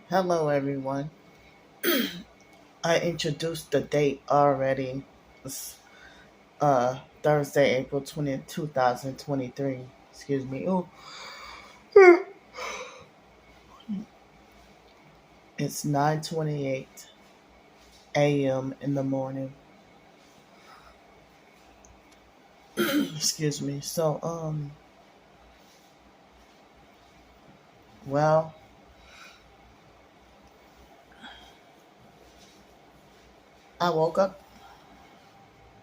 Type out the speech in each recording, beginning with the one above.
Hello, everyone. I introduced the date already. It's Thursday, April 20th, 2023. Excuse me. Oh, it's 9:28 a.m. in the morning. Excuse me. Well, I woke up,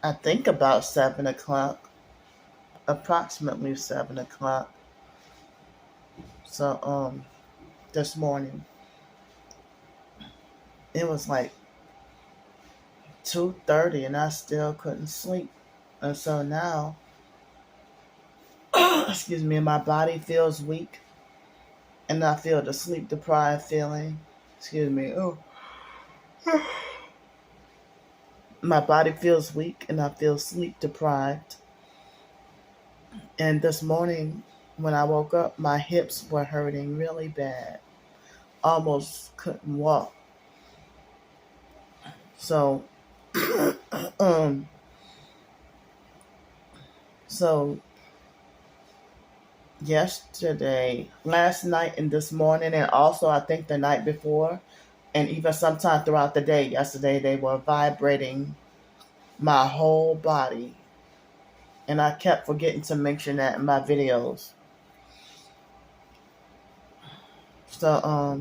I think about 7 o'clock, approximately 7 o'clock. So, this morning, it was like 2:30 and I still couldn't sleep. And so now, excuse me, my body feels weak and I feel the sleep deprived feeling. Excuse me. Oh, my body feels weak and I feel sleep deprived. And this morning, when I woke up, my hips were hurting really bad. Almost couldn't walk. So, um, so yesterday, last night, and this morning, and also I think the night before, and even sometime throughout the day, yesterday, they were vibrating my whole body, and I kept forgetting to mention that in my videos. So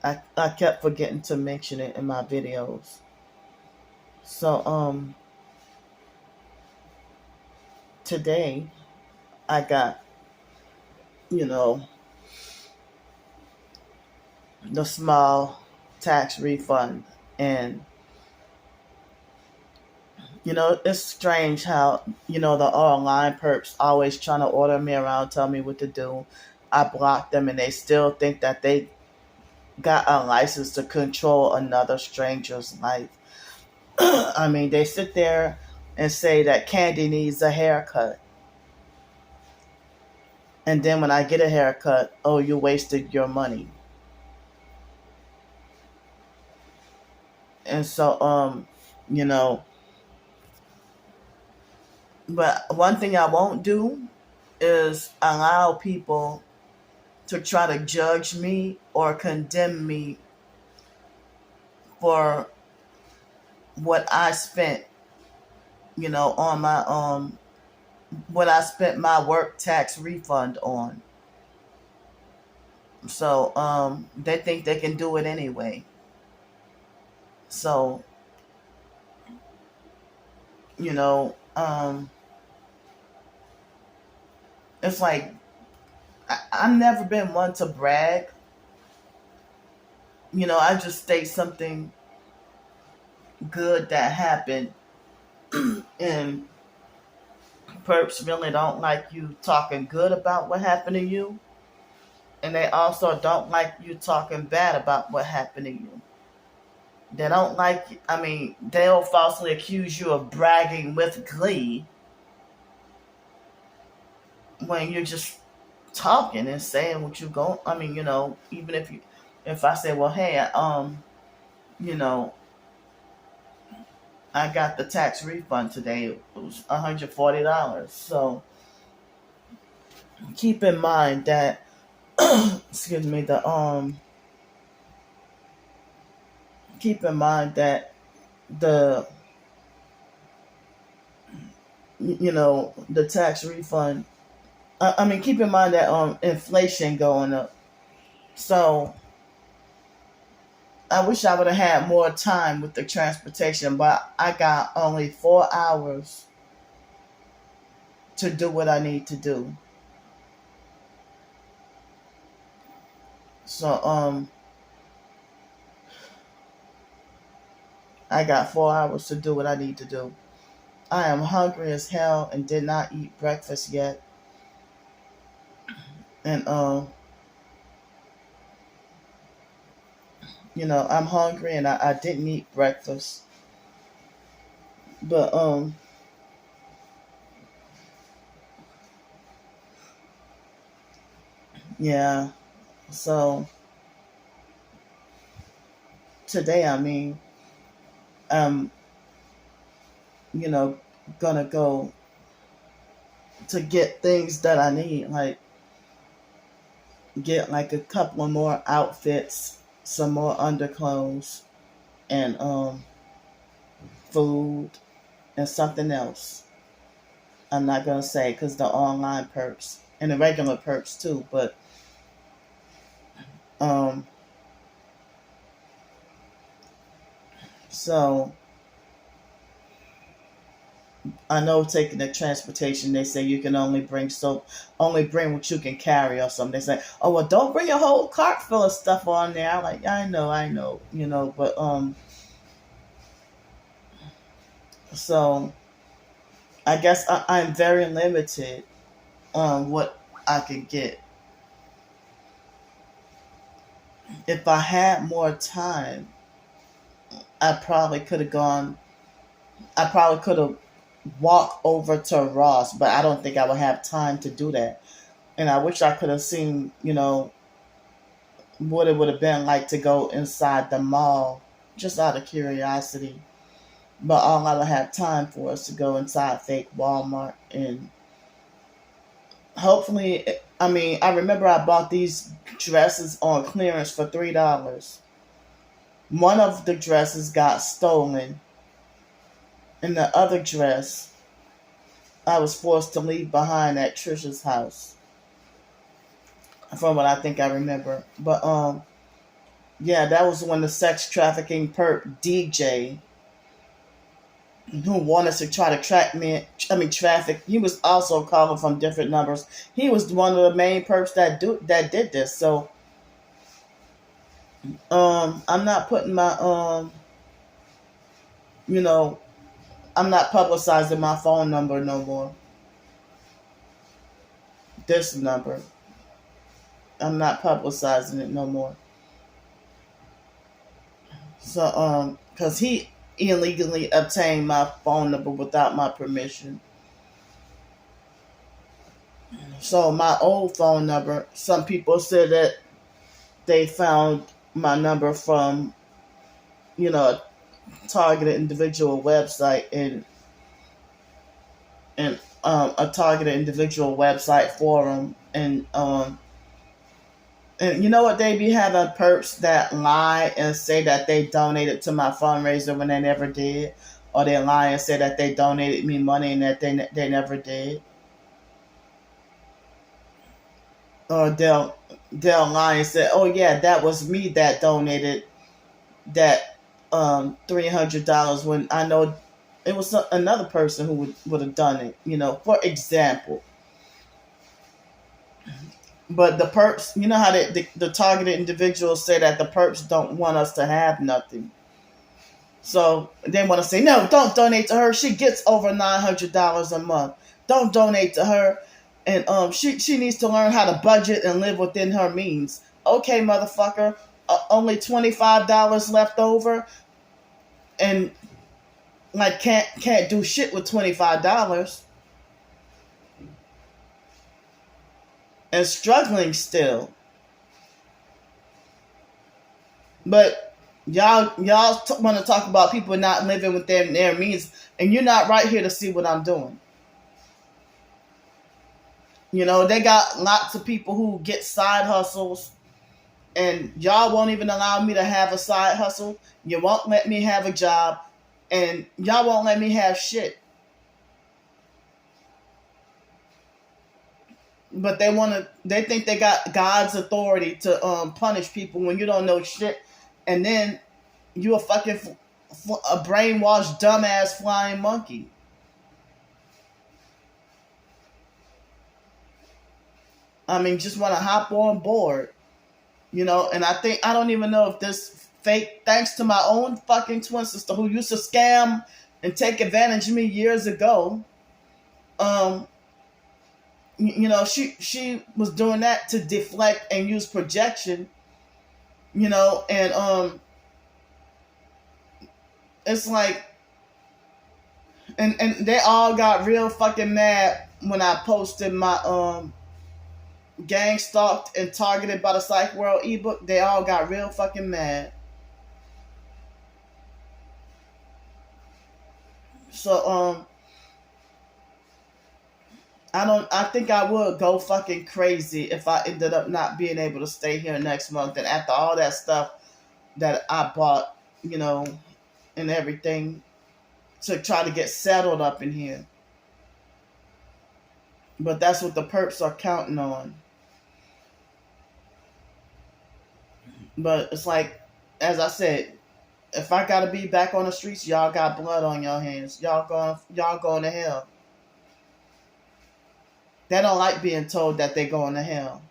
I kept forgetting to mention it in my videos. So today I got, you know, the small tax refund, and it's strange how the online perps always trying to order me around, tell me what to do. I block them and they still think that they got a license to control another stranger's life. I mean, they sit there and say that Candy needs a haircut. And then when I get a haircut, oh, you wasted your money. And so, you know, but one thing I won't do is allow people to try to judge me or condemn me for what I spent, on my what I spent my work tax refund on. So they think they can do it anyway. So, you know, it's like I've never been one to brag. I just state something good that happened, and perps really don't like you talking good about what happened to you, and they also don't like you talking bad about what happened to you. They don't like, I mean, they'll falsely accuse you of bragging with glee when you're just talking and saying what you're going. I mean, even if I say, well, hey, you know, I got the tax refund today. It was $140. So keep in mind that, excuse me, the keep in mind that the the tax refund. I mean, keep in mind that inflation going up. So I wish I would have had more time with the transportation, but I got only 4 hours to do what I need to do. So I got 4 hours to do what I need to do. I am hungry as hell and did not eat breakfast yet. And I'm hungry and I didn't eat breakfast. But Yeah. So today, I'm, you know, gonna go to get things that I need, like get like a couple of more outfits, some more underclothes, and food and something else. I'm not gonna say because the online perks and the regular perks too, but um, so I know taking the transportation, they say you can only bring what you can carry or something. They say, oh well, don't bring a whole cart full of stuff on there. I'm like, I know, but so I guess I'm very limited on what I could get. If I had more time, I probably could have gone. I probably could have walked over to Ross, but I don't think I would have time to do that. And I wish I could have seen, what it would have been like to go inside the mall, just out of curiosity. But all I would have time for is to go inside fake Walmart and hopefully. I remember I bought these dresses on clearance for $3. One of the dresses got stolen, and the other dress I was forced to leave behind at Trisha's house, from what I think I remember. But yeah, that was when the sex trafficking perp DJ who wanted to try to track me. Traffic. He was also calling from different numbers. He was one of the main perps that did this. So I'm not putting my you know, I'm not publicizing my phone number no more. This number, I'm not publicizing it no more. So because he illegally obtained my phone number without my permission. So my old phone number, some people said that they found my number from, a targeted individual website and a targeted individual website forum and you know what, they be having perps that lie and say that they donated to my fundraiser when they never did, or they lie and say that they donated me money and that they never did, or they'll lie and say, oh yeah, that was me that donated that $300 when I know it was another person who would have done it, for example. But the perps, you know how the targeted individuals say that the perps don't want us to have nothing. So they want to say, no, don't donate to her. She gets over $900 a month. Don't donate to her. And she needs to learn how to budget and live within her means. Okay, motherfucker, only $25 left over, and like can't do shit with $25, and struggling still. But y'all want to talk about people not living within their means, and you're not right here to see what I'm doing. They got lots of people who get side hustles, and y'all won't even allow me to have a side hustle. You won't let me have a job, and y'all won't let me have shit. But they think they got God's authority to punish people when you don't know shit, and then you a fucking a brainwashed dumbass flying monkey. Just want to hop on board, and I don't even know if this fake, thanks to my own fucking twin sister who used to scam and take advantage of me years ago. She was doing that to deflect and use projection, and it's like, and they all got real fucking mad when I posted my gang stalked and targeted by the Psych World ebook, they all got real fucking mad. So I think I would go fucking crazy if I ended up not being able to stay here next month, and after all that stuff that I bought, and everything to try to get settled up in here. But that's what the perps are counting on. But it's like, as I said, if I gotta be back on the streets, y'all got blood on your hands. Y'all going to hell. They don't like being told that they're going to hell.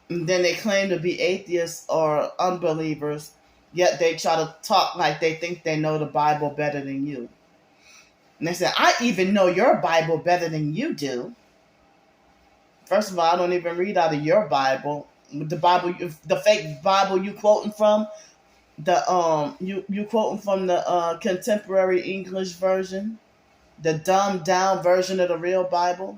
And then they claim to be atheists or unbelievers, yet they try to talk like they think they know the Bible better than you. And they say, I even know your Bible better than you do. First of all, I don't even read out of your Bible. The Bible, the fake Bible you quoting from, you quoting from the contemporary English version, the dumbed down version of the real Bible.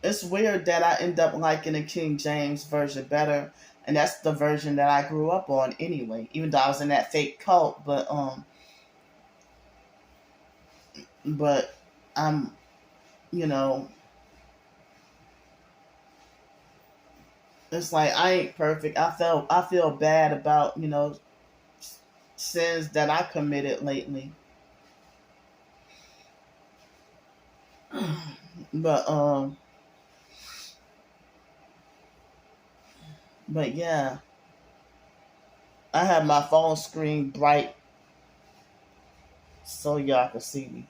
It's weird that I end up liking the King James version better, and that's the version that I grew up on anyway. Even though I was in that fake cult, but I'm, it's like I ain't perfect. I feel bad about sins that I committed lately. But yeah, I have my phone screen bright so y'all can see me.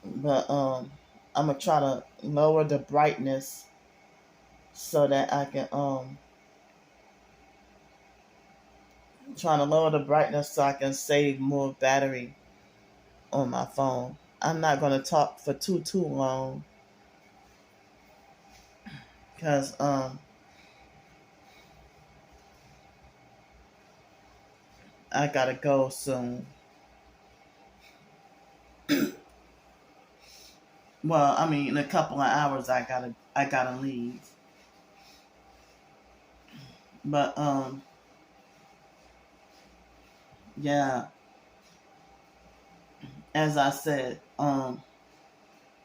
But I'm gonna try to lower the brightness so that I can save more battery on my phone. I'm not gonna talk for too long because I gotta go soon. Well, I mean, in a couple of hours, I gotta leave. But yeah, as I said, and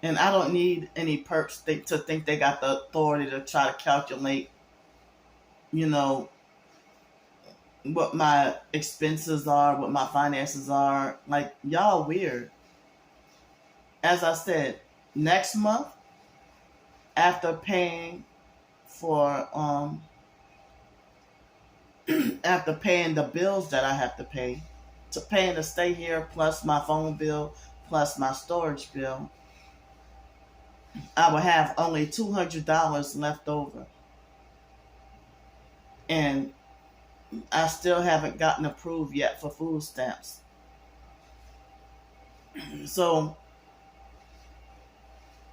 I don't need any perps to think they got the authority to try to calculate, what my expenses are, what my finances are. Like, y'all weird. As I said, next month, after paying for after paying the bills that I have to pay, paying to stay here, plus my phone bill, plus my storage bill, I will have only $200 left over. And I still haven't gotten approved yet for food stamps. So,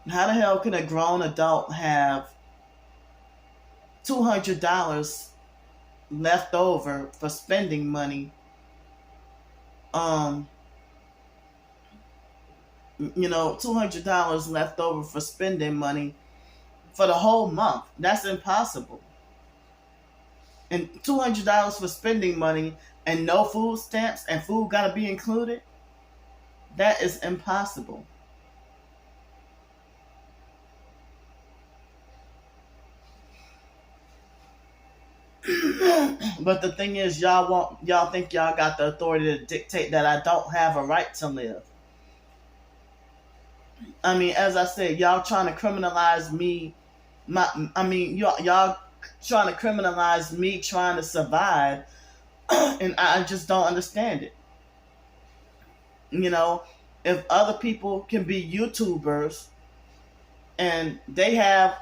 how the hell can a grown adult have $200 left over for spending money? $200 left over for spending money for the whole month. That's impossible. And $200 for spending money and no food stamps and food gotta be included? That is impossible. But the thing is, y'all think y'all got the authority to dictate that I don't have a right to live. I mean, as I said, y'all trying to criminalize me. Y'all trying to criminalize me trying to survive, and I just don't understand it. If other people can be YouTubers and they have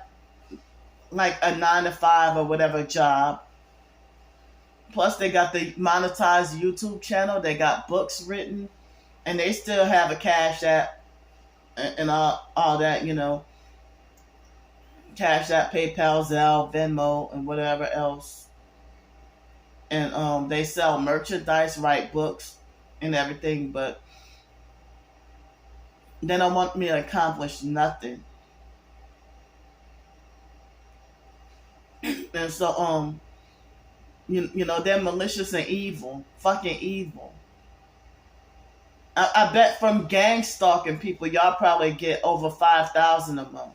like a 9-to-5 or whatever job, plus they got the monetized YouTube channel, they got books written, and they still have a Cash App and all that, Cash App, PayPal, Zelle, Venmo, and whatever else. and they sell merchandise, write books, and everything, but they don't want me to accomplish nothing. And so you know, they're malicious and evil, fucking evil. I bet from gang stalking people, y'all probably get over 5,000 a month.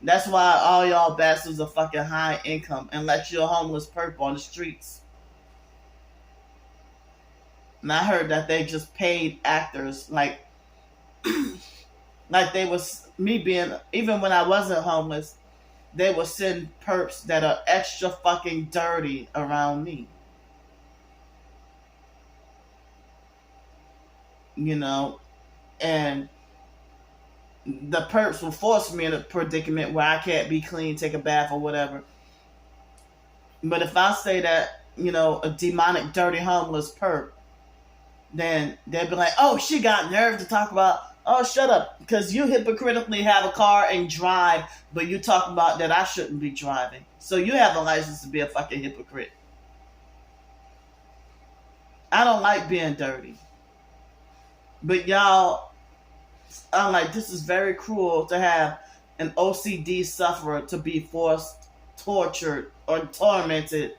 That's why all y'all bastards are fucking high income, unless you're a homeless perp on the streets. And I heard that they just paid actors like they was me being, even when I wasn't homeless, they would send perps that are extra fucking dirty around me. You know, and the perps will force me in a predicament where I can't be clean, take a bath or whatever. But if I say that, you know, a demonic, dirty, homeless perp, then they'll be like, oh, she got nerve to talk about, oh, shut up, because you hypocritically have a car and drive, but you talk about that I shouldn't be driving. So you have a license to be a fucking hypocrite. I don't like being dirty. But y'all, I'm like, this is very cruel to have an OCD sufferer to be forced, tortured, or tormented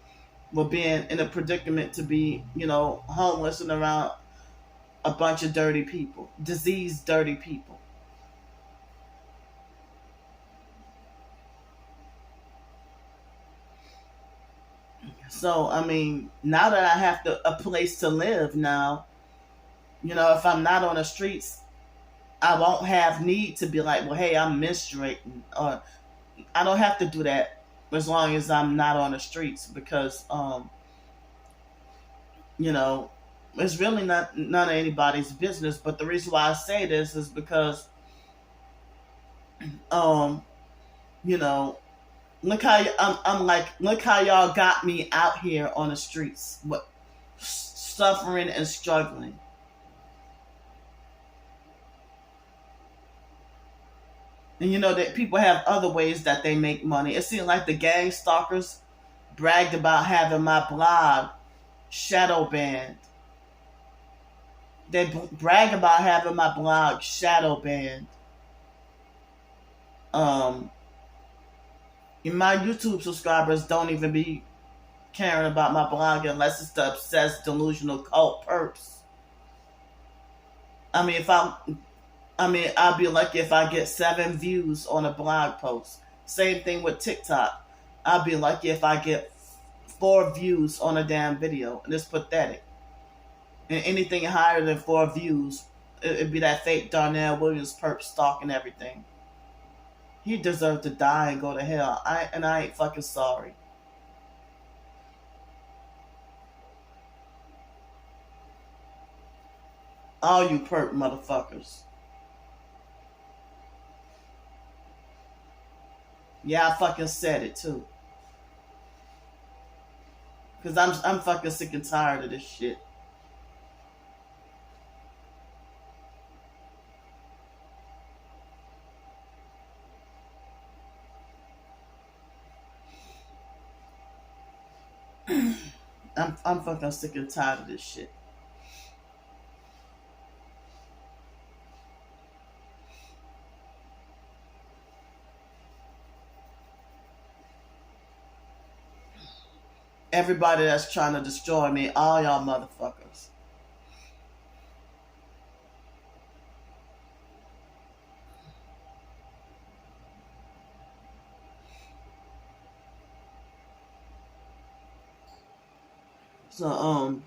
with being in a predicament to be, you know, homeless and around a bunch of dirty people, diseased, dirty people. So, I mean, now that I have a place to live now, you know, if I'm not on the streets, I won't have need to be like, well, hey, I'm menstruating, or I don't have to do that as long as I'm not on the streets, because, you know, it's really not none of anybody's business. But the reason why I say this is because, you know, look how I'm like, look how y'all got me out here on the streets, what, suffering and struggling. And you know that people have other ways that they make money. It seemed like the gang stalkers bragged about having my blog shadow banned. They brag about having my blog shadow banned. My YouTube subscribers don't even be caring about my blog unless it's the obsessed, delusional cult perps. I mean, I'll be lucky if I get 7 views on a blog post. Same thing with TikTok. I'll be lucky if I get 4 views on a damn video. And it's pathetic. And anything higher than 4 views, it'd be that fake Darnell Williams perp stalking everything. He deserved to die and go to hell. I ain't fucking sorry. All you perp motherfuckers. Yeah, I fucking said it too. Cause I'm fucking sick and tired of this shit. I'm fucking sick and tired of this shit. Everybody that's trying to destroy me, all y'all motherfuckers. So,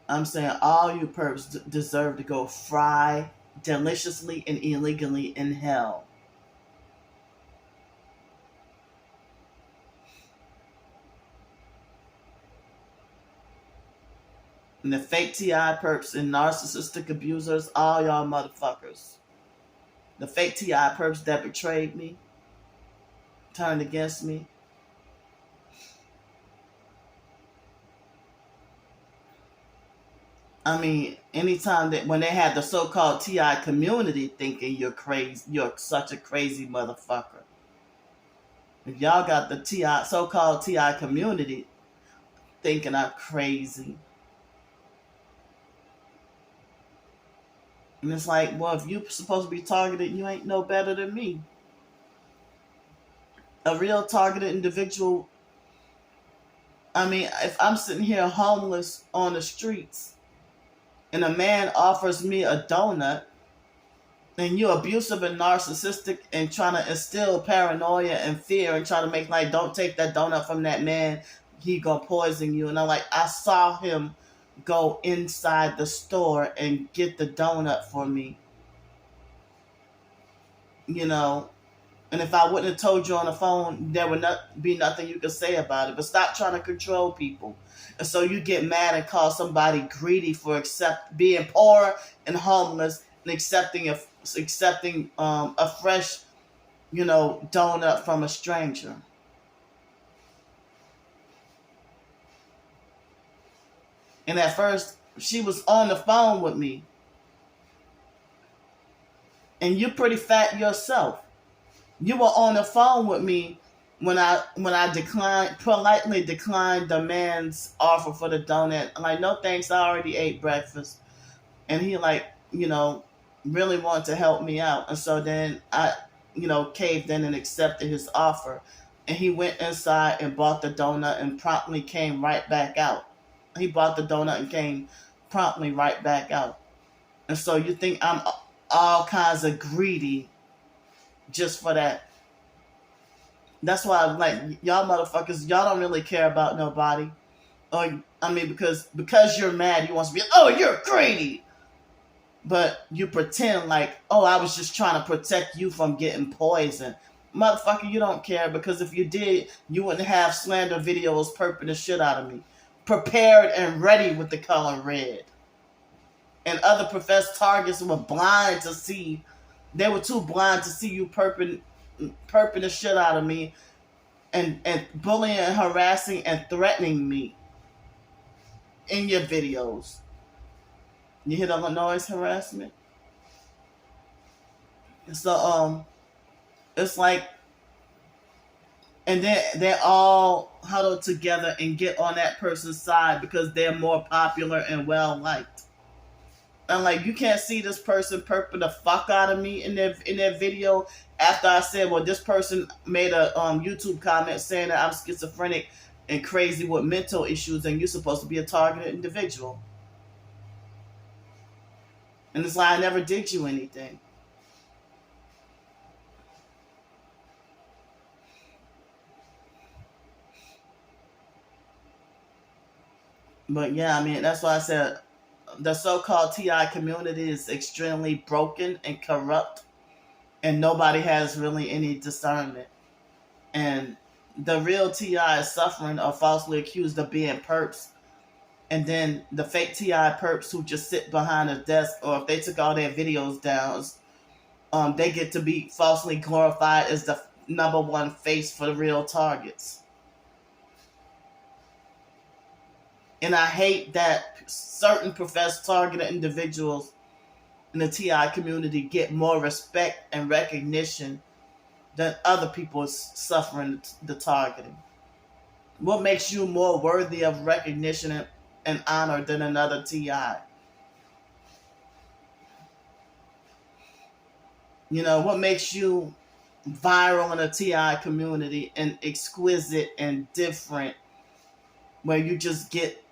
I'm saying all you perps deserve to go fry deliciously and illegally in hell. And the fake TI perps and narcissistic abusers, all y'all motherfuckers. The fake TI perps that betrayed me, turned against me. I mean, anytime that when they had the so-called TI community thinking you're crazy, you're such a crazy motherfucker. If y'all got the TI so-called TI community thinking I'm crazy, and it's like, well, if you're supposed to be targeted, you ain't no better than me. A real targeted individual. I mean, if I'm sitting here homeless on the streets, and a man offers me a donut, and you're abusive and narcissistic and trying to instill paranoia and fear and try to make like, don't take that donut from that man, he gonna poison you. And I'm like, I saw him go inside the store and get the donut for me, you know. And if I wouldn't have told you on the phone, there would not be nothing you could say about it. But stop trying to control people. And so you get mad and call somebody greedy for being poor and homeless and accepting a fresh, donut from a stranger. And at first, she was on the phone with me. And you're pretty fat yourself. You were on the phone with me when I politely declined the man's offer for the donut. I'm like, no thanks, I already ate breakfast. And he really wanted to help me out. And so then I, caved in and accepted his offer. And he went inside and bought the donut and promptly came right back out. He bought the donut and came promptly right back out. And so you think I'm all kinds of greedy just for that. That's why I'm like, y'all motherfuckers, y'all don't really care about nobody. Or I mean, because you're mad, you want to be, oh, you're greedy. But you pretend like, oh, I was just trying to protect you from getting poisoned. Motherfucker, you don't care, because if you did, you wouldn't have slander videos perping the shit out of me. Prepared and ready with the color red. And other professed targets were blind to see. They were too blind to see you perping the shit out of me and bullying and harassing and threatening me in your videos. You hear the noise harassment? So it's like, and then they're all huddled together and get on that person's side because they're more popular and well liked. I'm like, you can't see this person perping the fuck out of me in their video after I said, well, this person made a YouTube comment saying that I'm schizophrenic and crazy with mental issues, and you're supposed to be a targeted individual. And it's like, I never did you anything. But yeah, I mean, that's why I said the so-called TI community is extremely broken and corrupt, and nobody has really any discernment. And the real TI is suffering or falsely accused of being perps. And then the fake TI perps who just sit behind a desk, or if they took all their videos down, they get to be falsely glorified as the number one face for the real targets. And I hate that certain professed targeted individuals in the TI community get more respect and recognition than other people suffering the targeting. What makes you more worthy of recognition and honor than another TI? What makes you viral in a TI community and exquisite and different, where you just get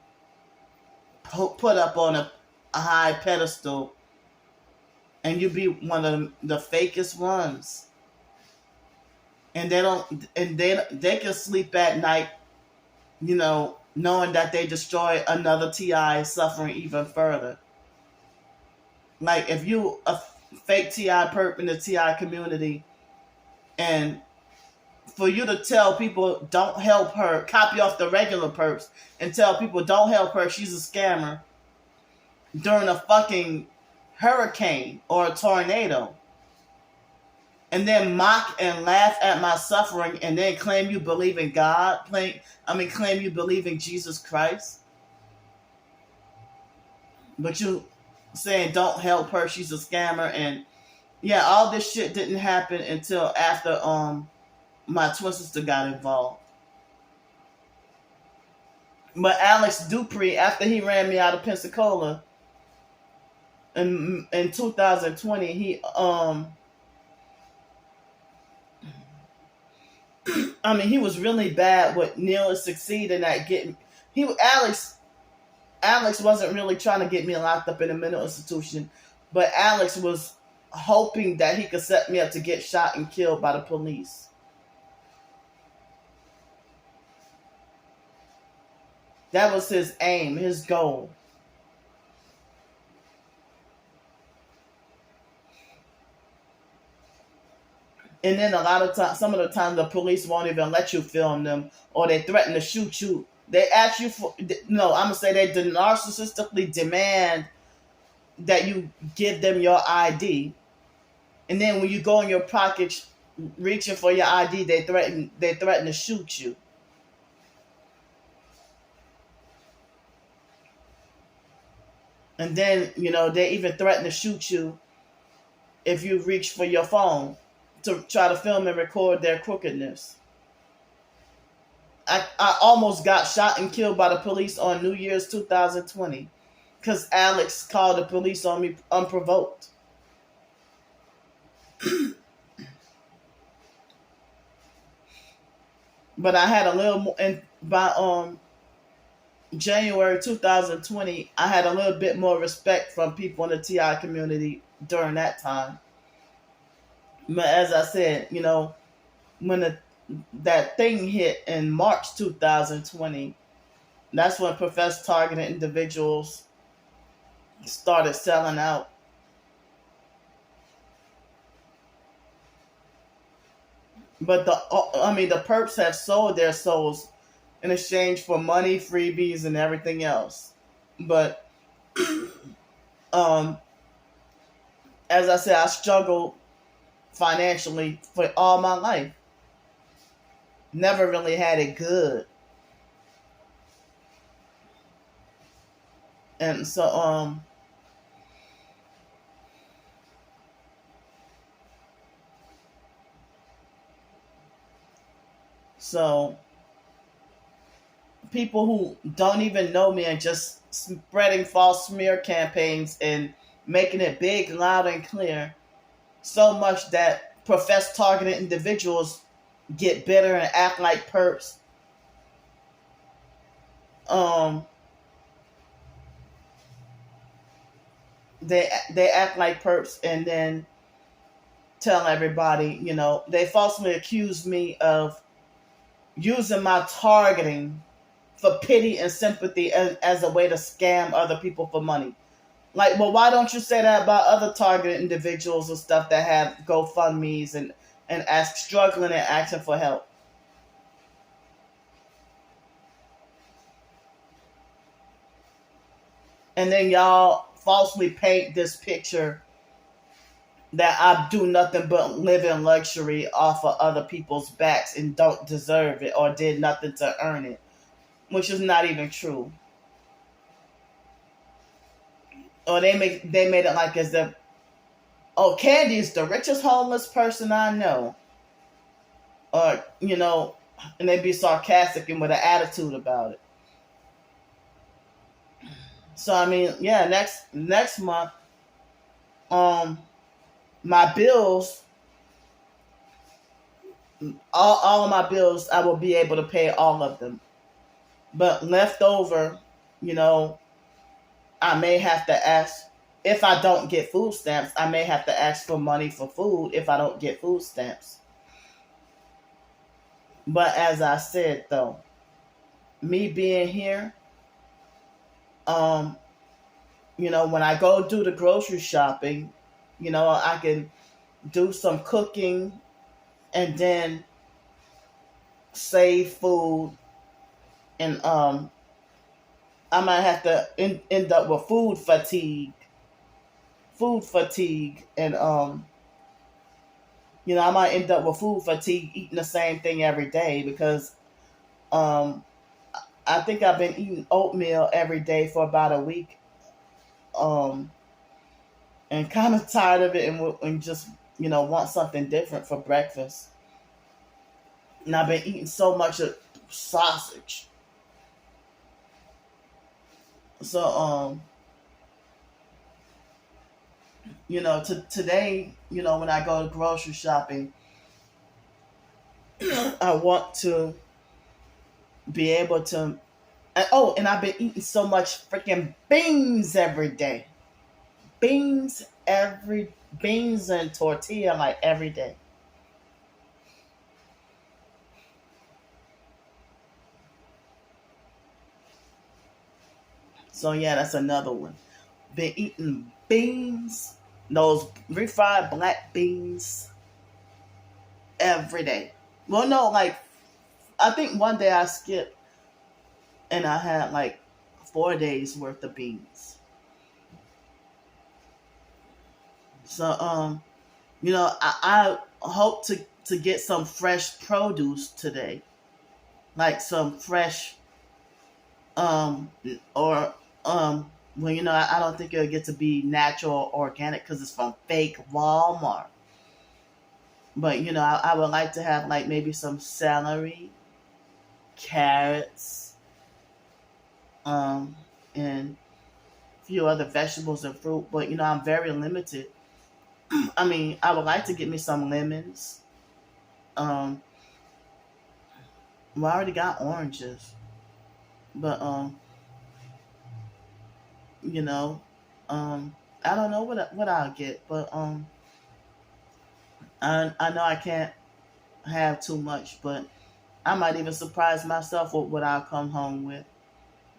put up on a high pedestal and you be one of the fakest ones, and they can sleep at night, knowing that they destroy another TI suffering even further. Like, if you a fake TI perp in the TI community, and for you to tell people don't help her, copy off the regular perps and tell people don't help her, she's a scammer, during a fucking hurricane or a tornado, and then mock and laugh at my suffering, and then claim you believe in God, claim you believe in Jesus Christ. But you saying don't help her, she's a scammer, and yeah, all this shit didn't happen until after my twin sister got involved. But Alex Dupree, after he ran me out of Pensacola in 2020, he was really bad with Neil succeeding at getting he Alex wasn't really trying to get me locked up in a mental institution, but Alex was hoping that he could set me up to get shot and killed by the police. That was his aim, his goal. And then a lot of times, some of the times, the police won't even let you film them, or they threaten to shoot you. They ask you for no. I'm gonna say they narcissistically demand that you give them your ID, and then when you go in your pocket reaching for your ID, they threaten to shoot you. And then, they even threaten to shoot you if you reach for your phone to try to film and record their crookedness. I almost got shot and killed by the police on New Year's 2020 because Alex called the police on me unprovoked. But I had a little more, and by January 2020, I had a little bit more respect from people in the TI community during that time. But as I said, when that thing hit in March 2020, that's when professed targeted individuals started selling out. But the perps have sold their souls in exchange for money, freebies, and everything else. But as I said, I struggled financially for all my life. Never really had it good. And so people who don't even know me and just spreading false smear campaigns and making it big, loud, and clear, so much that professed targeted individuals get bitter and act like perps. They act like perps and then tell everybody, they falsely accuse me of using my targeting for pity and sympathy as a way to scam other people for money. Like, well, why don't you say that about other targeted individuals and stuff that have GoFundMes and struggling and asking for help? And then y'all falsely paint this picture that I do nothing but live in luxury off of other people's backs and don't deserve it or did nothing to earn it, which is not even true. Or they made it like as if, oh, Candy's the richest homeless person I know. Or, and they be sarcastic and with an attitude about it. So, next month, my bills, all of my bills, I will be able to pay all of them. But leftover, I may have to ask, if I don't get food stamps, I may have to ask for money for food if I don't get food stamps. But as I said, though, me being here, when I go do the grocery shopping, I can do some cooking and then save food. And I might have to end up with food fatigue. And, I might end up with food fatigue eating the same thing every day because I think I've been eating oatmeal every day for about a week and kind of tired of it, and just want something different for breakfast. And I've been eating so much of sausage. So today, when I go to grocery shopping, I want to be able to. And I've been eating so much freaking beans every day. Beans and tortilla like every day. So yeah, that's another one. Been eating beans, those refried black beans every day. Well, no, like I think one day I skipped and I had like 4 days worth of beans. So I hope to get some fresh produce today, like some fresh or well, I don't think it'll get to be natural or organic because it's from fake Walmart. But I would like to have like maybe some celery, carrots, and a few other vegetables and fruit. But I'm very limited. I mean, I would like to get me some lemons. Um, well, I already got oranges, but you know, I don't know what I'll get, but I know I can't have too much, but I might even surprise myself with what I'll come home with.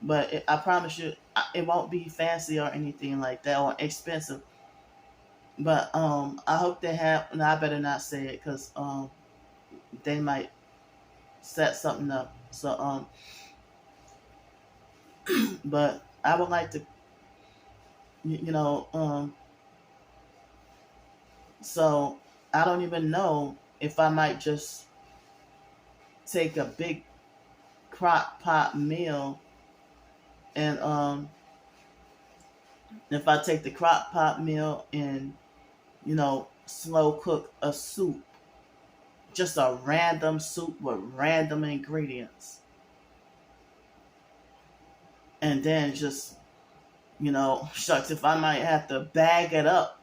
But I promise you, it won't be fancy or anything like that or expensive. But I hope they have. And I better not say it because they might set something up. So but I would like to, you know, so I don't even know if I might just take a big crock pot meal and if I take the crock pot meal and slow cook a soup, just a random soup with random ingredients, and then just shucks, if I might have to bag it up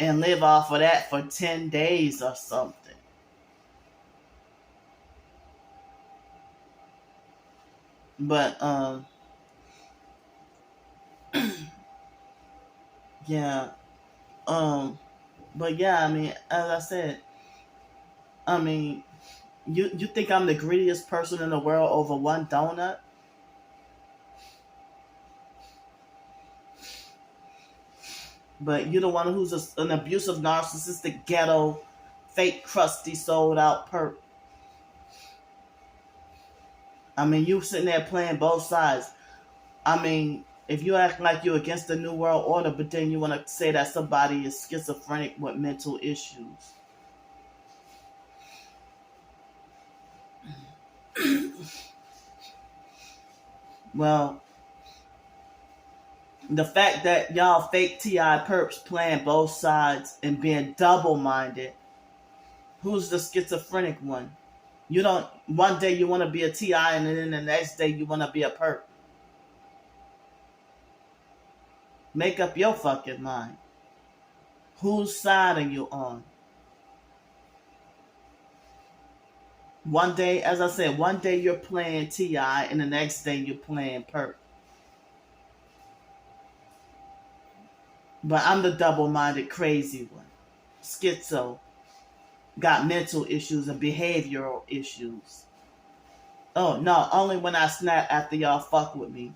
and live off of that for 10 days or something. But yeah, but yeah, I mean, as I said, I mean, you think I'm the greediest person in the world over one donut? But you're the one who's an abusive, narcissistic, ghetto, fake, crusty, sold out perp. I mean, you sitting there playing both sides. I mean, if you act like you're against the New World Order, but then you want to say that somebody is schizophrenic with mental issues. Well, the fact that y'all fake TI perps playing both sides and being double-minded, who's the schizophrenic one? You don't, one day you want to be a TI and then the next day you want to be a perp. Make up your fucking mind. Whose side are you on? One day, as I said, one day you're playing TI and the next day you're playing perp. But I'm the double-minded crazy one. Schizo. Got mental issues and behavioral issues. Oh, no, only when I snap after y'all fuck with me.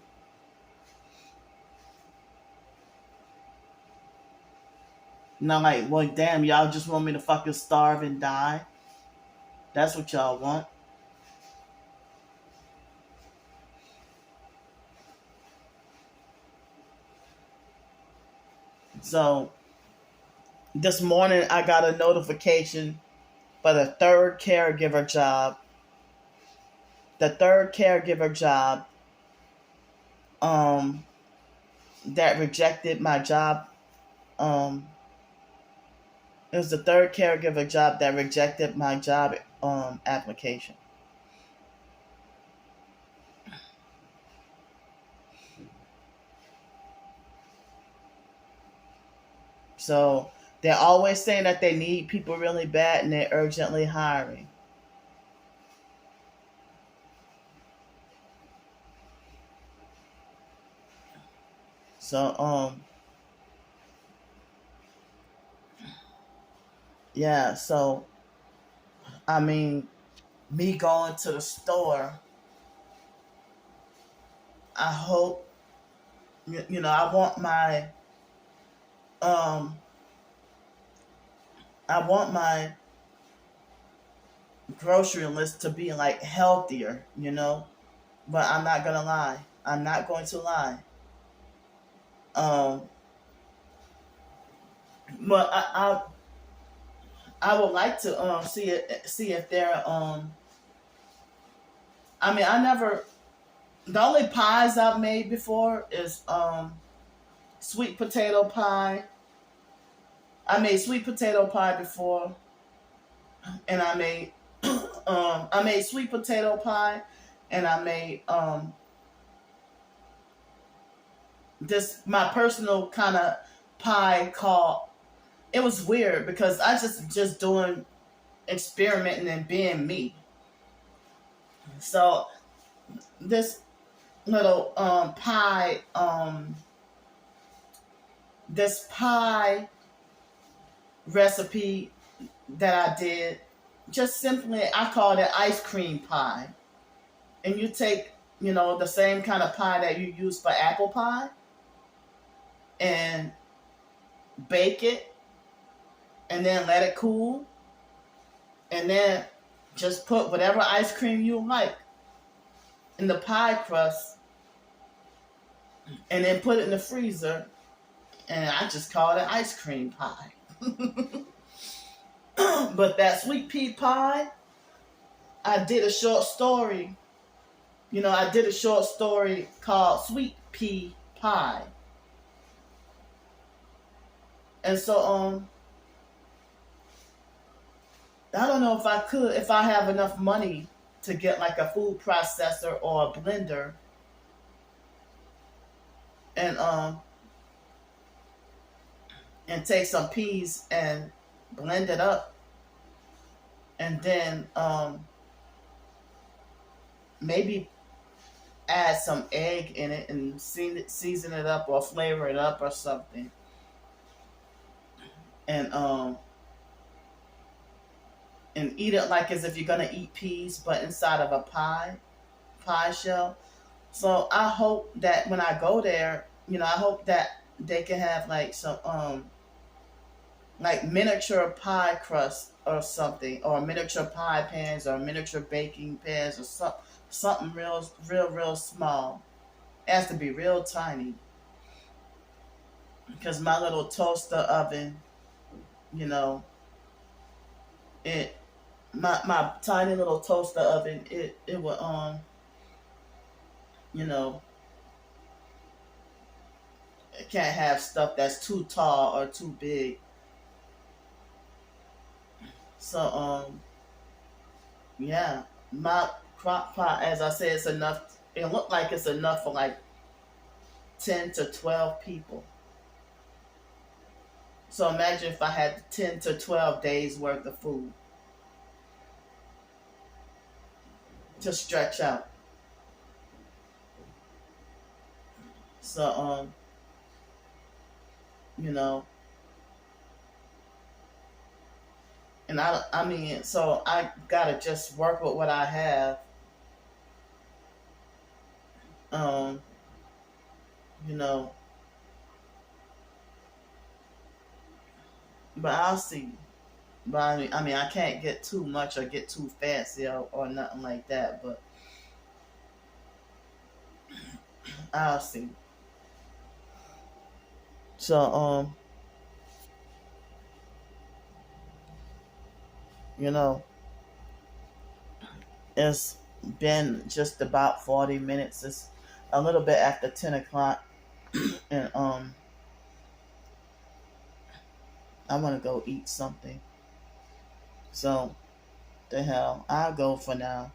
And I'm like, well, damn, y'all just want me to fucking starve and die? That's what y'all want. So, this morning I got a notification for the third caregiver job. The third caregiver job, that rejected my job. It was the third caregiver job that rejected my job application. So they're always saying that they need people really bad and they're urgently hiring. So yeah, so I mean, me going to the store, I hope I want my um I want my grocery list to be like healthier, but I'm not gonna lie. I'm not going to lie. Um but I would like to see if there I mean, I never the only pies I've made before is sweet potato pie. I made sweet potato pie before, and I made sweet potato pie, and I made this my personal kind of pie called. It was weird because I just doing experimenting and being me. So this little this pie recipe that I did, just simply I called it ice cream pie. And you take, the same kind of pie that you use for apple pie and bake it and then let it cool and then just put whatever ice cream you like in the pie crust and then put it in the freezer, and I just called it ice cream pie. But that sweet pea pie, I did a short story. I did a short story called Sweet Pea Pie. And so I don't know if I have enough money to get like a food processor or a blender and take some peas and blend it up and then maybe add some egg in it and season it up or flavor it up or something. And eat it like as if you're gonna eat peas, but inside of a pie shell. So I hope that when I go there, I hope that they can have like some like miniature pie crust or something, or miniature pie pans, or miniature baking pans, or something real small. It has to be real tiny, because my little toaster oven, you know, it my tiny little toaster oven, it will you know, it can't have stuff that's too tall or too big. So yeah, my crock pot, as I said, it's enough. It looked like it's enough for like 10 to 12 people. So imagine if I had 10 to 12 days worth of food to stretch out. So you know, and I mean, so I gotta just work with what I have. Um, you know, but I'll see. But I mean, I can't get too much or get too fancy or nothing like that. But I'll see. So you know, it's been just about 40 minutes. It's a little bit after 10 o'clock. And I want to go eat something. So the hell, I'll go for now.